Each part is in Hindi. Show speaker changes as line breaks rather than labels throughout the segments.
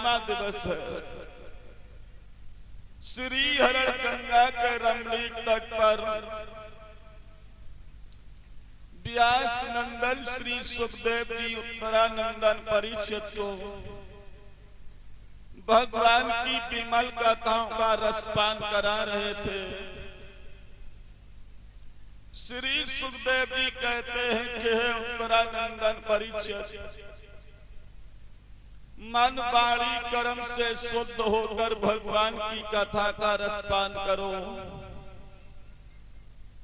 8वां दिवस है। श्री हरण गंगा के रमणीक तट पर व्यास नंदन श्री सुखदेव जी उत्तरानंदन परीक्षित को भगवान की विमल कथाओं का रसपान करा रहे थे। श्री सुखदेव जी कहते हैं कि हे उत्तरानंदन परीक्षित, मन वाणी कर्म से शुद्ध होकर भगवान की कथा का रसपान करो।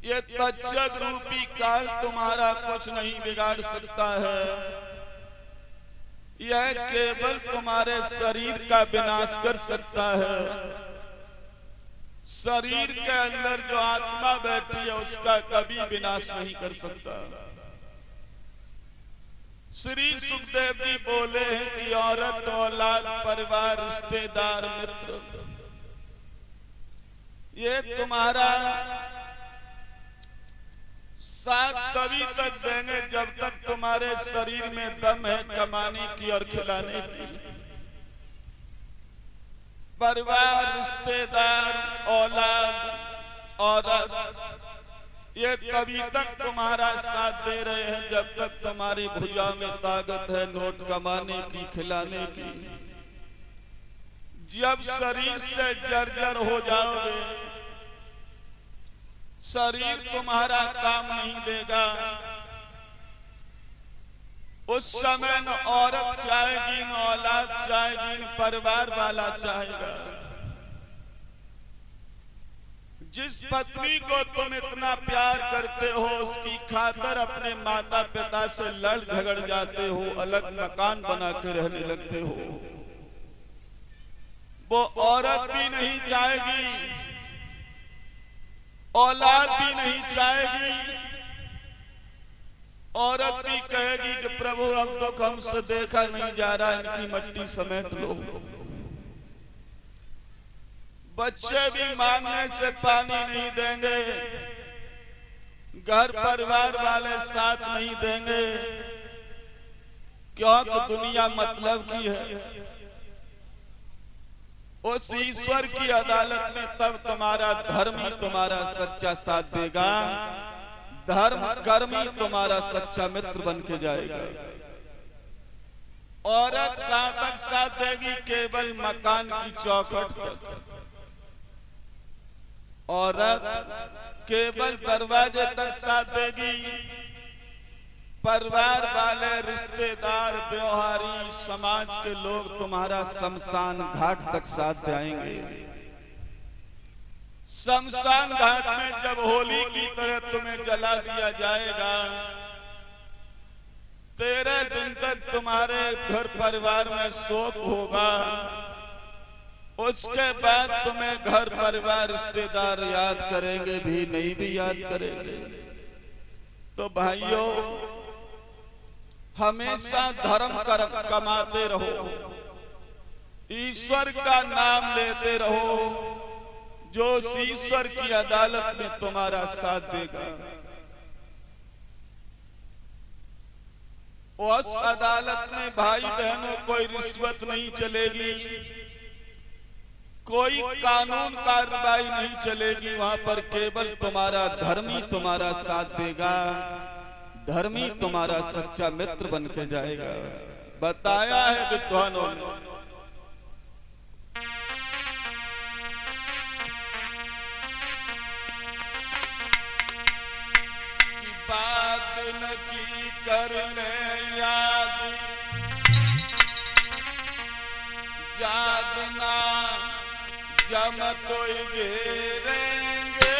ये तक्षक रूपी काल तुम्हारा कुछ नहीं बिगाड़ सकता है। यह केवल तुम्हारे शरीर का विनाश कर सकता है। शरीर के अंदर जो आत्मा बैठी है उसका कभी विनाश नहीं कर सकता। श्री सुखदेव जी बोले हैं कि औरत, औलाद, परिवार, रिश्तेदार, मित्र, ये तुम्हारा साथ तभी तक देंगे जब तक तुम्हारे शरीर में दम है कमाने की और खिलाने की। परिवार, रिश्तेदार, औलाद, औरत, ये तभी तक तुम्हारा साथ दे रहे हैं जब तक तुम्हारी भुजा में ताकत है नोट कमाने की, खिलाने की। जब शरीर से जर्जर हो जाओगे, शरीर तुम्हारा काम नहीं देगा, उस समय न औरत चाहेगी, न औलाद चाहेगी, न परिवार वाला चाहेगा। जिस पत्नी को तुम इतना प्यार करते हो उसकी खातिर अपने माता पिता से लड़ झगड़ जाते हो, अलग मकान बना के रहने लगते हो। वो औरत भी नहीं चाहेगी, औलाद भी नहीं चाहेगी। औरत भी कहेगी कि प्रभु अब तो हमसे देखा नहीं जा रहा, इनकी मट्टी समेट लो। बच्चे भी मांगने से पानी नहीं देंगे, घर परिवार वाले साथ नहीं देंगे, क्योंकि दुनिया मतलब की है। उस ईश्वर की अदालत में तब तुम्हारा धर्म ही तुम्हारा सच्चा साथ देगा, धर्म कर्म ही तुम्हारा सच्चा मित्र बन के जाएगा। औरत कहां तक साथ देगी? केवल मकान की चौखट तक। औरत केवल दरवाजे तक साथ देगी। परिवार वाले, रिश्तेदार, व्यवहारी, समाज के लोग तुम्हारा शमशान घाट तक साथ जाएंगे। शमशान घाट में जब होली की तरह तुम्हें जला दिया जाएगा, 13 दिन तक तुम्हारे घर परिवार में शोक होगा। उसके बाद तुम्हें घर परिवार, रिश्तेदार याद करेंगे भी नहीं भी याद करेंगे। तो भाइयों, हमेशा धर्म कमाते रहो, ईश्वर का नाम लेते रहो, जो ईश्वर की अदालत में तुम्हारा साथ देगा। उस अदालत में भाई बहनों कोई रिश्वत नहीं चलेगी, कोई कानून कार्रवाई नहीं चलेगी। वहां पर केवल तुम्हारा धर्म ही तुम्हारा साथ देगा, धर्म ही तुम्हारा सच्चा मित्र बन के जाएगा। बताया है विद्वानों ने। बात न की कर ले याद, जागना जम तो घेरेंगे।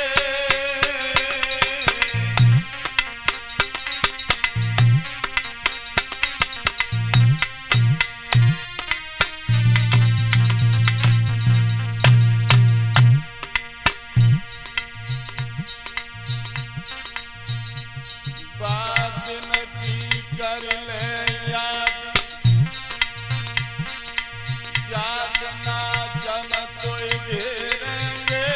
बात न की कर ले याद, जागना जम तो घेरेंगे।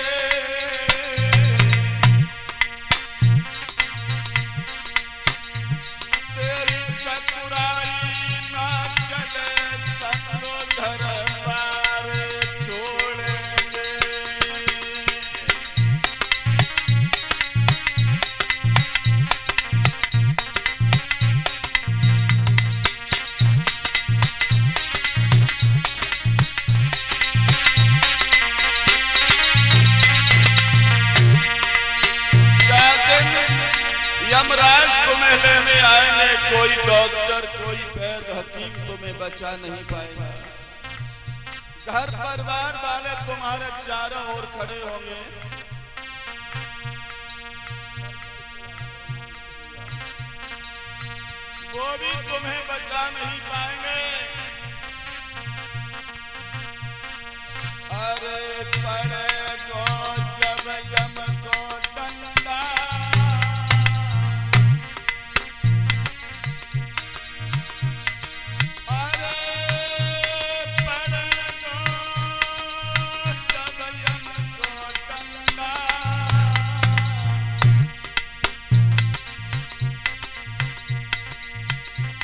लेने आएंगे, कोई डॉक्टर कोई वैद्य हकीम तुम्हें बचा नहीं पाएगा। घर परिवार वाले तुम्हारे चारों ओर खड़े होंगे, वो भी तुम्हें बचा नहीं पाएंगे। अरे पड़ेगो जब यम को डंडा, अरे पड़ेगो जब यम को डंडा,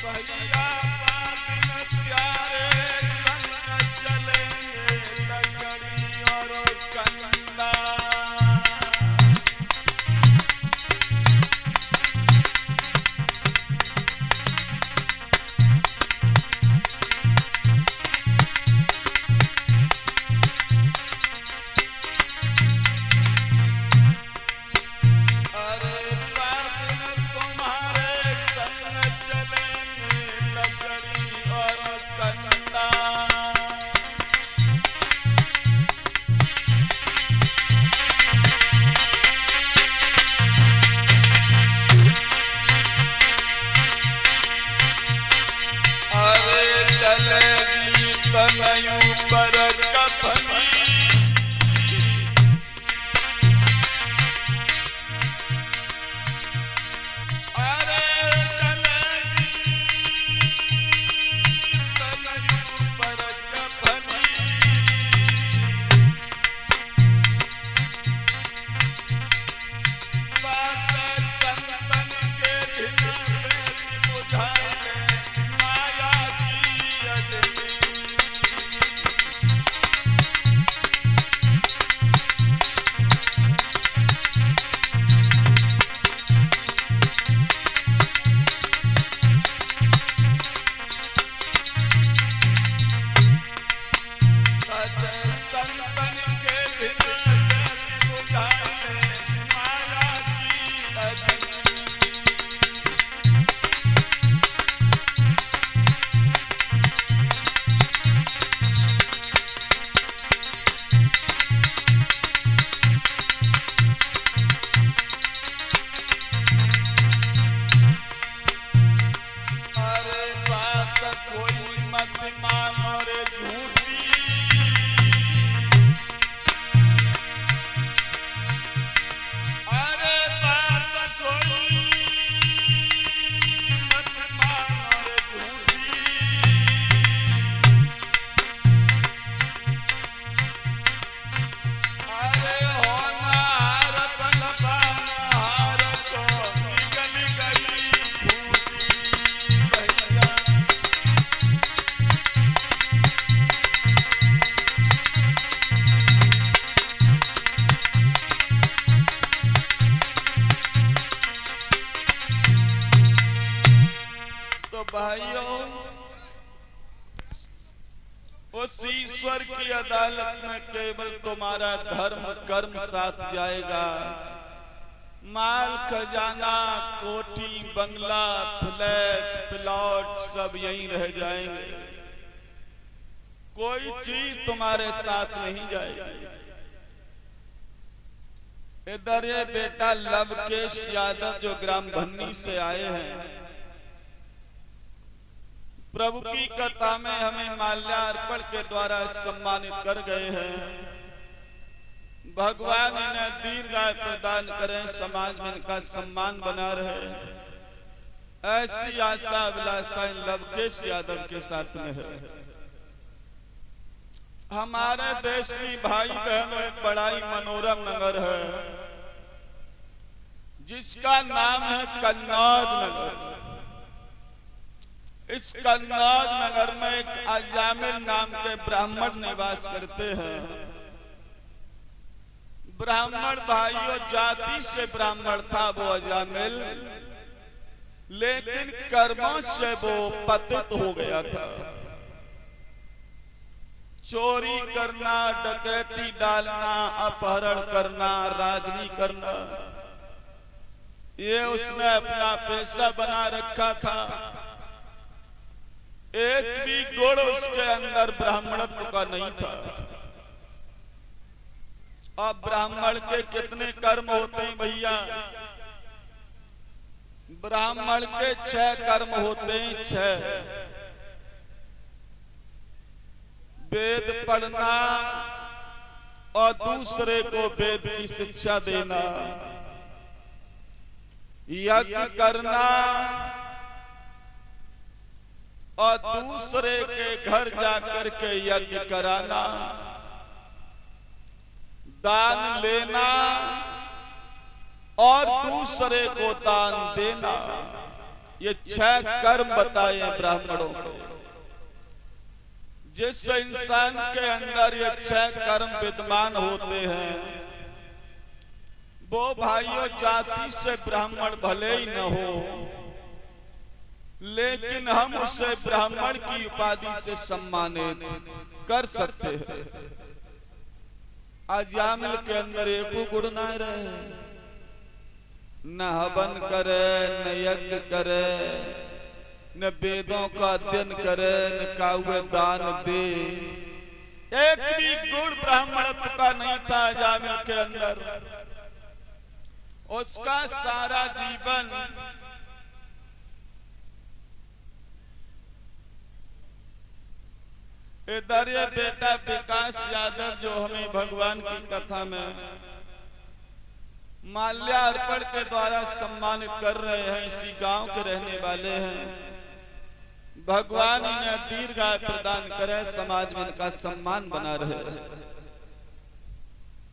भैया बातिन प्यारे संग चलेंगे लकड़ी और कंडा। अरे बातिन तुम्हारे संग चलेंगे लकड़ी और कंडा। अरे चलेगी तनयू पर कफनी, अरे चलेगी तनयू पर कफनी, बात संतन के बिना बेटी बुझाए माया की अजनी। संतन के बिना बेटी बुझाए माया की अजनी। अरे बात कोई मत मानो रे झूठी, अरे बात कोई मत मानो रे झूठी, अरे होनहार बलवानहार को निगल गई खूटी। भैया तो भाइयों, उस ईश्वर की अदालत में केवल तुम्हारा धर्म कर्म साथ जाएगा। माल खजाना कोठी बंगला फ्लैट प्लॉट सब यहीं रह जाएंगे, कोई चीज तुम्हारे साथ नहीं जाएगी। इधर ये बेटा लवकेश यादव जो ग्राम भन्नी से आए हैं, प्रभु की कथा में हमें माल्यार्पण के द्वारा सम्मानित कर गए हैं। भगवान इन्हें दीर्घायु प्रदान करें, समाज में इनका सम्मान बना रहे, ऐसी आशा अभिलाषा इन लवकेश यादव के साथ में है। हमारे देश में भाई बहनों एक बड़ा ही मनोरम नगर है जिसका नाम है कन्नौज नगर। इस कन्नौज नगर में एक अजामिल नाम के ब्राह्मण निवास करते हैं। ब्राह्मण भाइयों, जाति से ब्राह्मण था वो अजामिल, लेकिन कर्मों से वो पतित हो गया था। चोरी करना, डकैती डालना, अपहरण करना, राजनी करना, ये उसने अपना पेशा बना रखा था। एक भी गुण उसके अंदर ब्राह्मणत्व का नहीं था। अब ब्राह्मण के कितने कर्म होते हैं भैया? ब्राह्मण के 6 कर्म होते हैं, 6। वेद पढ़ना और दूसरे को वेद की शिक्षा देना, यज्ञ करना और दूसरे के घर जाकर के यज्ञ कराना, दान लेना और दूसरे को दान देना। ये 6 कर्म बताए ब्राह्मणों को। जिस इंसान के अंदर ये 6 कर्म विद्यमान होते हैं, वो भाइयों जाति से ब्राह्मण भले ही न हो, लेकिन हम उसे ब्राह्मण की उपाधि से सम्मानित कर सकते हैं। अजामिल के अंदर एक गुण न रहे, न हवन करे, न यज्ञ करे, न वेदों का अध्ययन करे, न काव्य दान दे। एक भी गुण ब्राह्मणत्व का नहीं था अजामिल के अंदर। उसका सारा जीवन इधर ये बेटा विकास यादव जो हमें भगवान की कथा में माल्यार्पण के द्वारा सम्मानित कर रहे हैं, इसी गांव के रहने वाले हैं। भगवान इन्हें दीर्घायु प्रदान करे, समाज में इनका सम्मान बना रहे।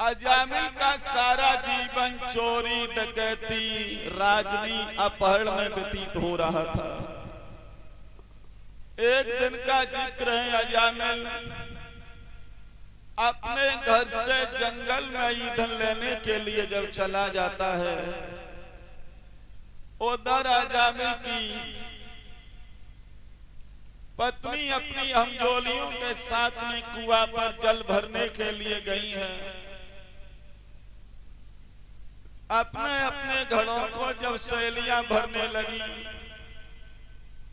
अजामिल का सारा जीवन चोरी, डकैती, राजनी, अपहरण में व्यतीत हो रहा था। एक दिन का जिक्र है, अजामिल अपने घर से जंगल में ईंधन लेने के लिए जब चला जाता है, उधर अजामिल की पत्नी अपनी हमजोलियों के साथ में कुआं पर जल भरने के लिए गई हैं। अपने अपने घड़ों को जब सहेलियां भरने लगी,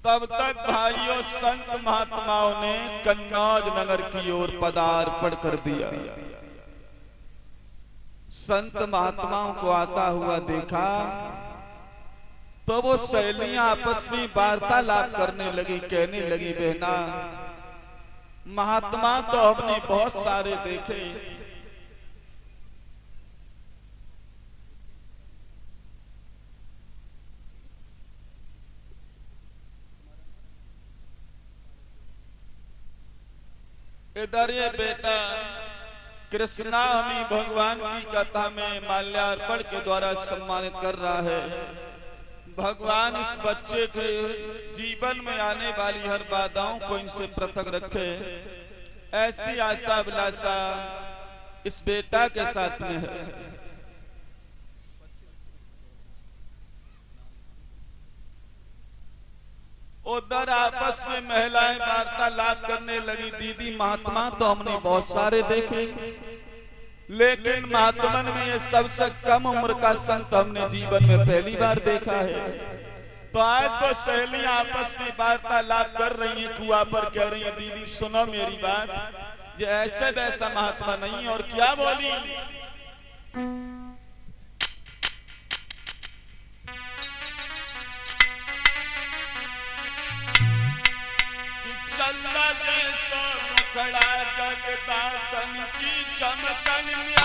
तब तक भाइयों संत महात्माओं ने कन्नौज नगर की ओर पदार्पण कर दिया। संत महात्माओं को आता हुआ देखा तो वो सहेलियां आपस में वार्तालाप करने लगी, कहने लगी, बहना महात्मा तो हमने बहुत सारे देखे, इधर ये बेटा कृष्णा हमें भगवान की कथा में माल्यार्पण के द्वारा सम्मानित कर रहा है। भगवान इस बच्चे के जीवन में आने वाली हर बाधाओं को इनसे पृथक रखे, ऐसी आशा अभिलाषा इस बेटा के साथ में है। उधर आपस में महिलाएं वार्तालाप करने लगी, दीदी महात्मा तो हमने बहुत सारे देखे, लेकिन महात्मन में ये सबसे कम उम्र का संत हमने जीवन में पहली बार देखा है। तो आज वो सहेलियां आपस में वार्तालाप कर रही हैं, कुआं पर कह रही हैं, दीदी सुनो मेरी बात, ये ऐसे वैसा महात्मा नहीं। और क्या बोली? चंदा जैसा मुखड़ा जगदातन की चमकन में